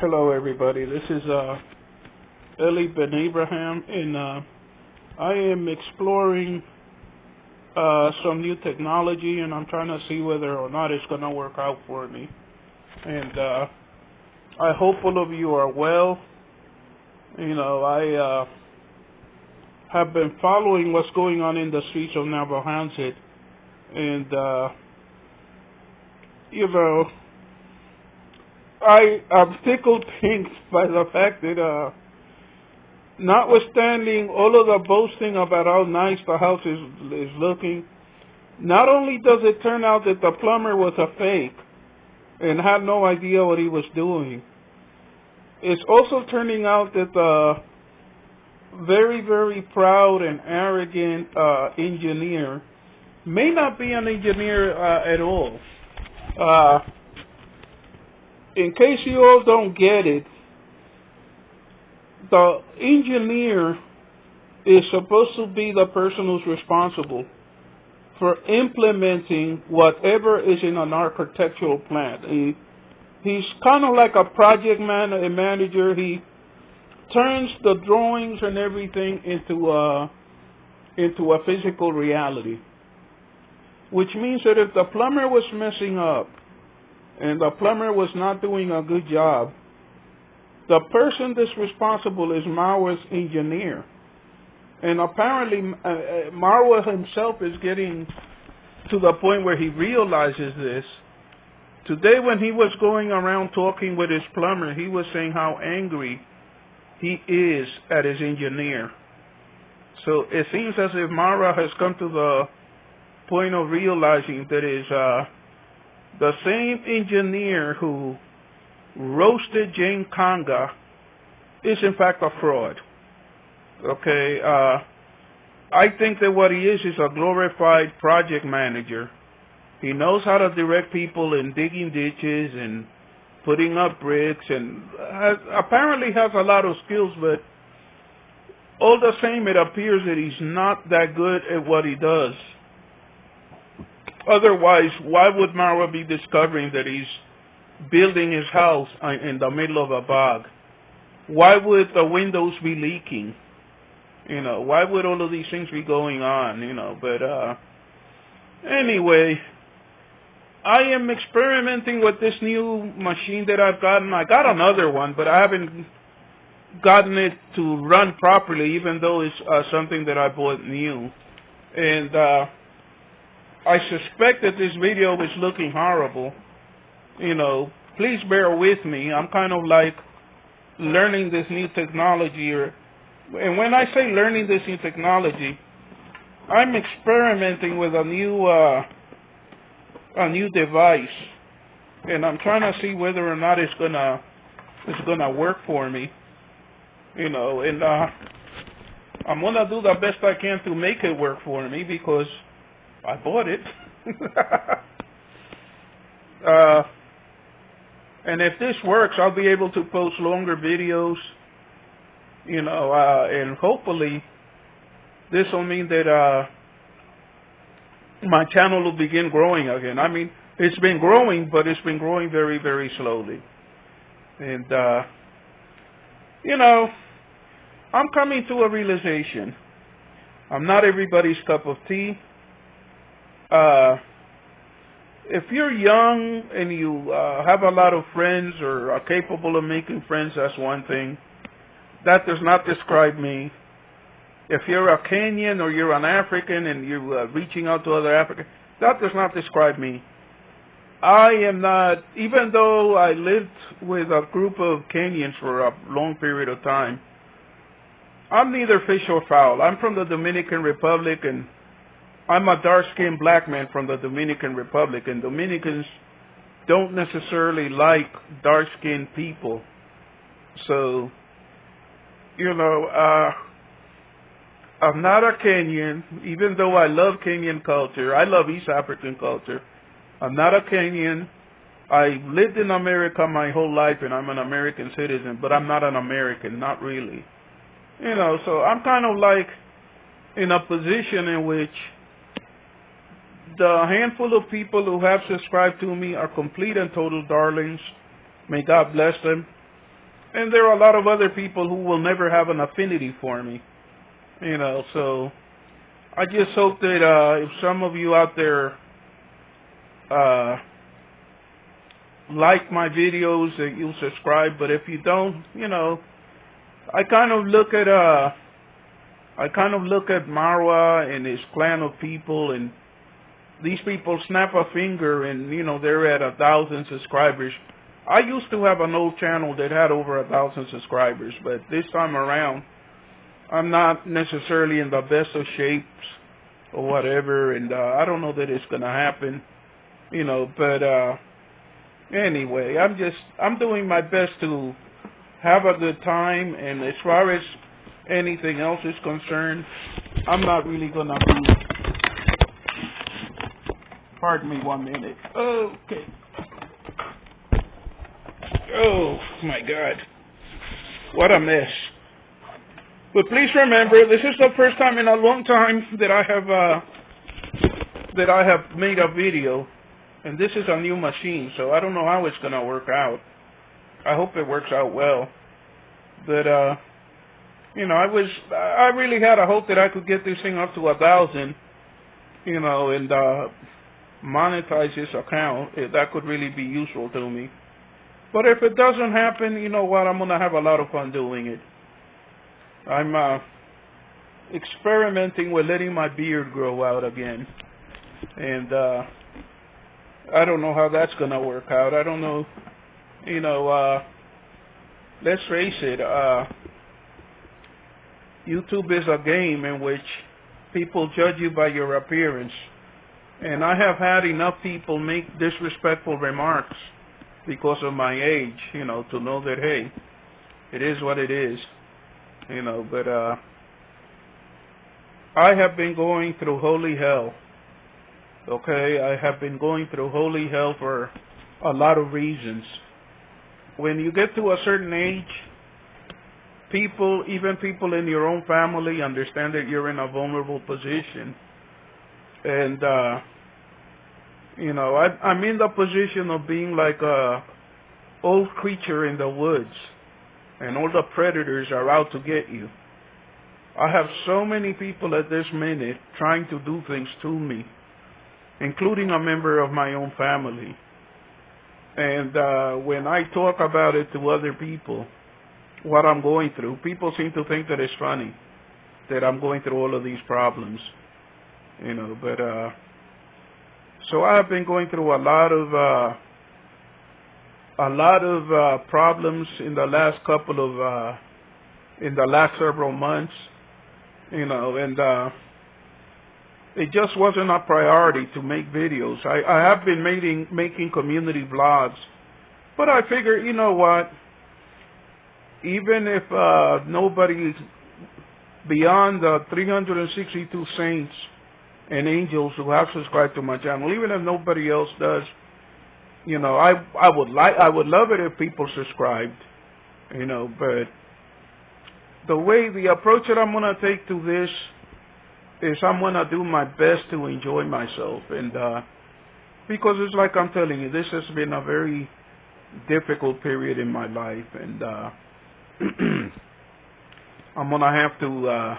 Hello, everybody. This is Eli-Ben-Eli, and I am exploring some new technology, and I'm trying to see whether or not it's going to work out for me. And I hope all of you are well. I have been following what's going on in the streets of Narragansett, and I'm tickled pink by the fact that, notwithstanding all of the boasting about how nice the house is looking, not only does it turn out that the plumber was a fake and had no idea what he was doing, it's also turning out that the very, very proud and arrogant engineer may not be an engineer at all. In case you all don't get it, the engineer is supposed to be the person who's responsible for implementing whatever is in an architectural plan. He's kind of like a project manager. He turns the drawings and everything into a physical reality, which means that if the plumber was messing up and the plumber was not doing a good job, the person that's responsible is Marwa's engineer. And apparently Marwa himself is getting to the point where he realizes this. Today when he was going around talking with his plumber, he was saying how angry he is at his engineer. So it seems as if Marwa has come to the point of realizing that the same engineer who roasted Jane Conga is in fact a fraud. Okay, I think that what he is a glorified project manager. He knows how to direct people in digging ditches and putting up bricks, and apparently has a lot of skills, but all the same it appears that he's not that good at what he does. Otherwise, why would Marwa be discovering that he's building his house in the middle of a bog? Why would the windows be leaking? Why would all of these things be going on? But anyway, I am experimenting with this new machine that I've gotten. I got another one, but I haven't gotten it to run properly, even though it's something that I bought new. And I suspect that this video is looking horrible. Please bear with me. I'm kind of like learning this new technology. And when I say learning this new technology, I'm experimenting with a new device, and I'm trying to see whether or not it's gonna work for me. And I'm gonna do the best I can to make it work for me because I bought it. And if this works, I'll be able to post longer videos, and hopefully this will mean that my channel will begin growing again. I mean, it's been growing, but it's been growing very, very slowly. And, I'm coming to a realization. I'm not everybody's cup of tea. If you're young and you have a lot of friends or are capable of making friends, that's one thing. That does not describe me. If you're a Kenyan or you're an African and you're reaching out to other Africans, that does not describe me. I am not, even though I lived with a group of Kenyans for a long period of time, I'm neither fish or fowl. I'm from the Dominican Republic, and I'm a dark-skinned black man from the Dominican Republic, and Dominicans don't necessarily like dark-skinned people. So, I'm not a Kenyan, even though I love Kenyan culture. I love East African culture. I'm not a Kenyan. I lived in America my whole life, and I'm an American citizen, but I'm not an American, not really. So I'm kind of like in a position in which the handful of people who have subscribed to me are complete and total darlings. May God bless them. And there are a lot of other people who will never have an affinity for me. So I just hope that if some of you out there like my videos, that you'll subscribe. But if you don't, I kind of look at Marwa and his clan of people, and these people snap a finger and they're at 1,000 subscribers. I used to have an old channel that had over 1,000 subscribers, but this time around I'm not necessarily in the best of shapes or whatever, and I don't know that it's gonna happen, but anyway, I'm doing my best to have a good time, and as far as anything else is concerned, I'm not really gonna be, pardon me 1 minute. Okay. Oh my God, what a mess. But please remember, this is the first time in a long time that I have made a video, and this is a new machine, so I don't know how it's gonna work out. I hope it works out well. But I really had a hope that I could get this thing up to 1,000, and monetize this account. That could really be useful to me. But if it doesn't happen, you know what? I'm gonna have a lot of fun doing it. I'm experimenting with letting my beard grow out again, and I don't know how that's gonna work out. I don't know. Let's face it. YouTube is a game in which people judge you by your appearance, and I have had enough people make disrespectful remarks because of my age, to know that, hey, it is what it is, but I have been going through holy hell, okay? I have been going through holy hell for a lot of reasons. When you get to a certain age, even people in your own family understand that you're in a vulnerable position, and I'm in the position of being like a old creature in the woods, and all the predators are out to get you. I have so many people at this minute trying to do things to me, including a member of my own family. And when I talk about it to other people, what I'm going through, people seem to think that it's funny that I'm going through all of these problems, but so I have been going through a lot of problems in the last several months, and it just wasn't a priority to make videos. I have been making community vlogs, but I figured, you know what, even if nobody beyond the 362 saints and angels who have subscribed to my channel, even if nobody else does, I would love it if people subscribed, but the approach that I'm gonna take to this is I'm gonna do my best to enjoy myself, and because it's like I'm telling you, this has been a very difficult period in my life, and I'm gonna have to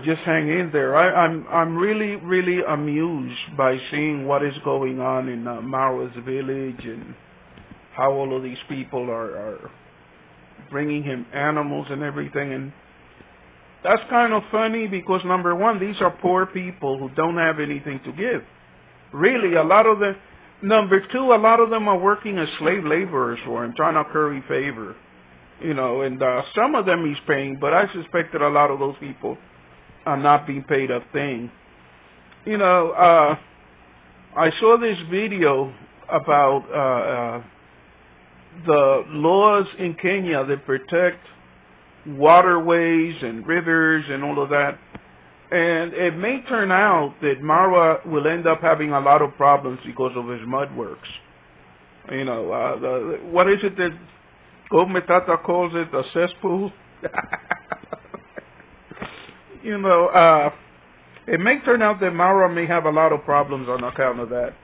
just hang in there. I'm really amused by seeing what is going on in Marwa's village, and how all of these people are bringing him animals and everything, and that's kind of funny because, number one, these are poor people who don't have anything to give. Really, a lot of them. Number two, a lot of them are working as slave laborers for him, trying to curry favor. And some of them he's paying, but I suspect that a lot of those people are not being paid a thing. I saw this video about the laws in Kenya that protect waterways and rivers and all of that. And it may turn out that Marwa will end up having a lot of problems because of his mud works. What is it that Gometata calls it, a cesspool? It may turn out that Marwa may have a lot of problems on account of that.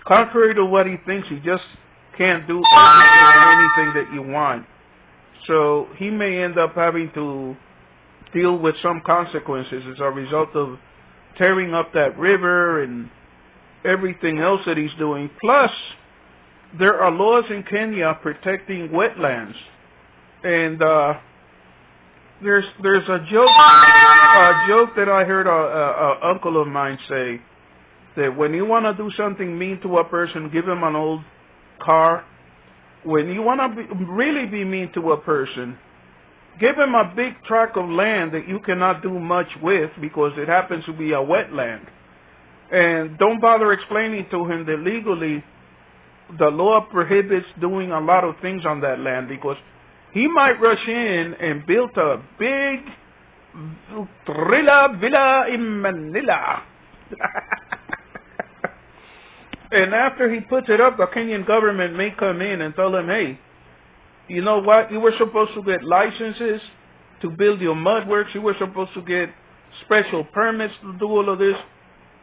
Contrary to what he thinks, he just can't do anything that you want. So he may end up having to deal with some consequences as a result of tearing up that river and everything else that he's doing. Plus, there are laws in Kenya protecting wetlands. And there's a joke that I heard a uncle of mine say, that when you want to do something mean to a person, give him an old car. When you want to really be mean to a person, give him a big tract of land that you cannot do much with because it happens to be a wetland. And don't bother explaining to him that legally the law prohibits doing a lot of things on that land, because he might rush in and build a big villa in Manila. And after he puts it up, the Kenyan government may come in and tell him, hey, you know what? You were supposed to get licenses to build your mud works. You were supposed to get special permits to do all of this.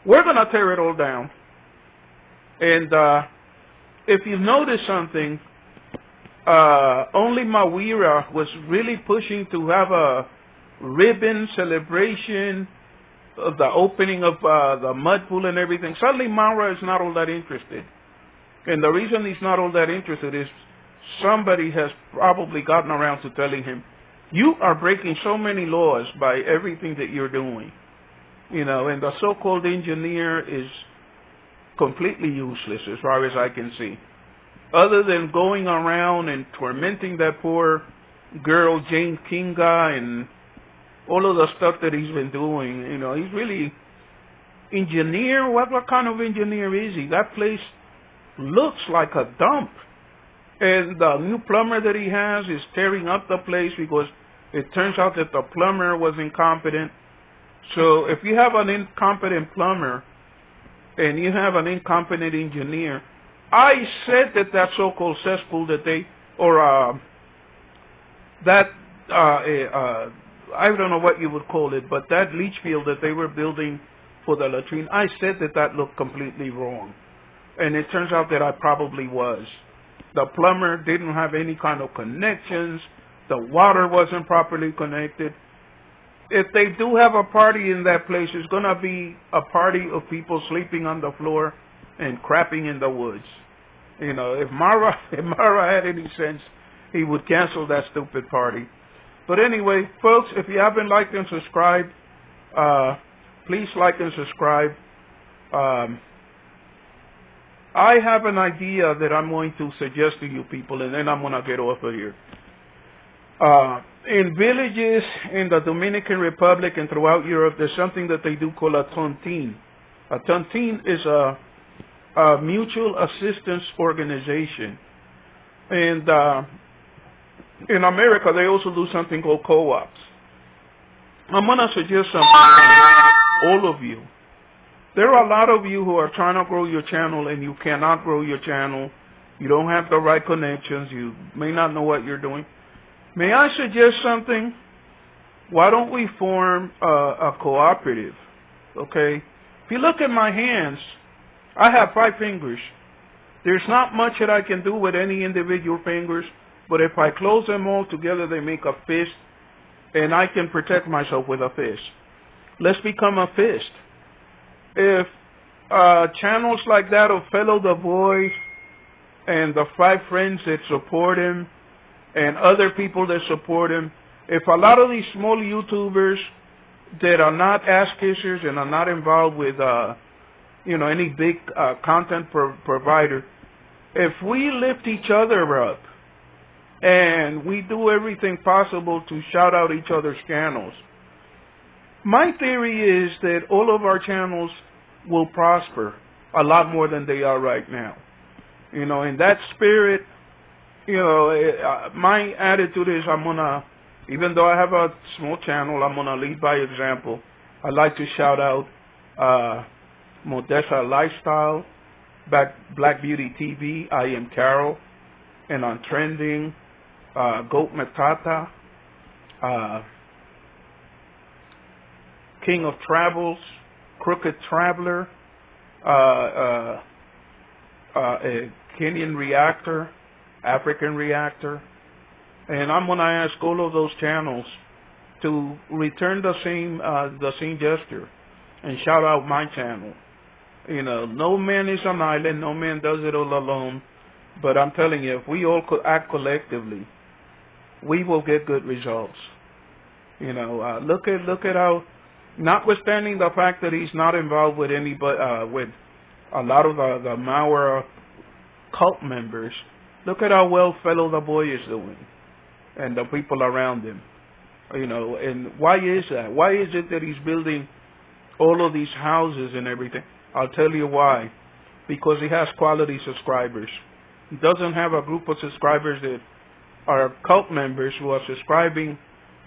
We're going to tear it all down. And if you notice something, only Mawira was really pushing to have a ribbon celebration of the opening of the mud pool and everything. Suddenly Mara is not all that interested. And the reason he's not all that interested is somebody has probably gotten around to telling him, you are breaking so many laws by everything that you're doing. You know, and the so-called engineer is completely useless as far as I can see. Other than going around and tormenting that poor girl, Jane Kinga, and all of the stuff that he's been doing. You know, he's really engineer. What kind of engineer is he? That place looks like a dump. And the new plumber that he has is tearing up the place because it turns out that the plumber was incompetent. So if you have an incompetent plumber and you have an incompetent engineer, I said that so-called cesspool that they, or I don't know what you would call it, but that leach field that they were building for the latrine, I said that looked completely wrong. And it turns out that I probably was. The plumber didn't have any kind of connections. The water wasn't properly connected. If they do have a party in that place, it's going to be a party of people sleeping on the floor and crapping in the woods. You know, if Mara had any sense, he would cancel that stupid party. But anyway, folks, if you haven't liked and subscribed, please like and subscribe. I have an idea that I'm going to suggest to you people, and then I'm going to get off of here. In villages in the Dominican Republic and throughout Europe, there's something that they do called a tontine. A tontine is a mutual assistance organization. And in America, they also do something called co-ops. I'm going to suggest something to all of you. There are a lot of you who are trying to grow your channel and you cannot grow your channel. You don't have the right connections. You may not know what you're doing. May I suggest something? Why don't we form a cooperative? Okay? If you look at my hands, I have 5 fingers. There's not much that I can do with any individual fingers, but if I close them all together, they make a fist, and I can protect myself with a fist. Let's become a fist. If channels like that of Fellow the Voice and the 5 friends that support him and other people that support him, if a lot of these small YouTubers that are not ass kissers and are not involved with any big content provider, if we lift each other up and we do everything possible to shout out each other's channels, my theory is that all of our channels will prosper a lot more than they are right now. You know, in that spirit, my attitude is I'm going to, even though I have a small channel, I'm going to lead by example. I'd like to shout out Modessa Lifestyle, Black Beauty TV, I Am Carol, and on Trending, Goat Matata, King of Travels, Crooked Traveler, a Kenyan reactor, African reactor, and I'm gonna ask all of those channels to return the same gesture and shout out my channel. You know, no man is an island, no man does it all alone. But I'm telling you, if we all could act collectively, we will get good results. You know, look at how, notwithstanding the fact that he's not involved with anybody, with a lot of the Mauer cult members, look at how well Fellow the Boy is doing, and the people around him. You know, and why is that? Why is it that he's building all of these houses and everything? I'll tell you why. Because he has quality subscribers. He doesn't have a group of subscribers that are cult members who are subscribing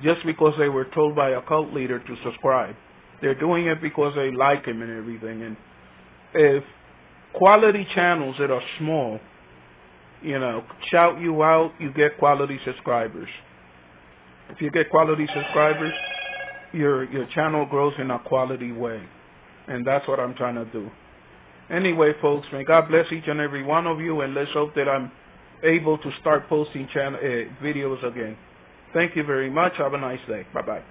just because they were told by a cult leader to subscribe. They're doing it because they like him and everything. And if quality channels that are small, you know, shout you out, you get quality subscribers. If you get quality subscribers, your channel grows in a quality way. And that's what I'm trying to do. Anyway, folks, may God bless each and every one of you, and let's hope that I'm able to start posting videos again. Thank you very much. Have a nice day. Bye-bye.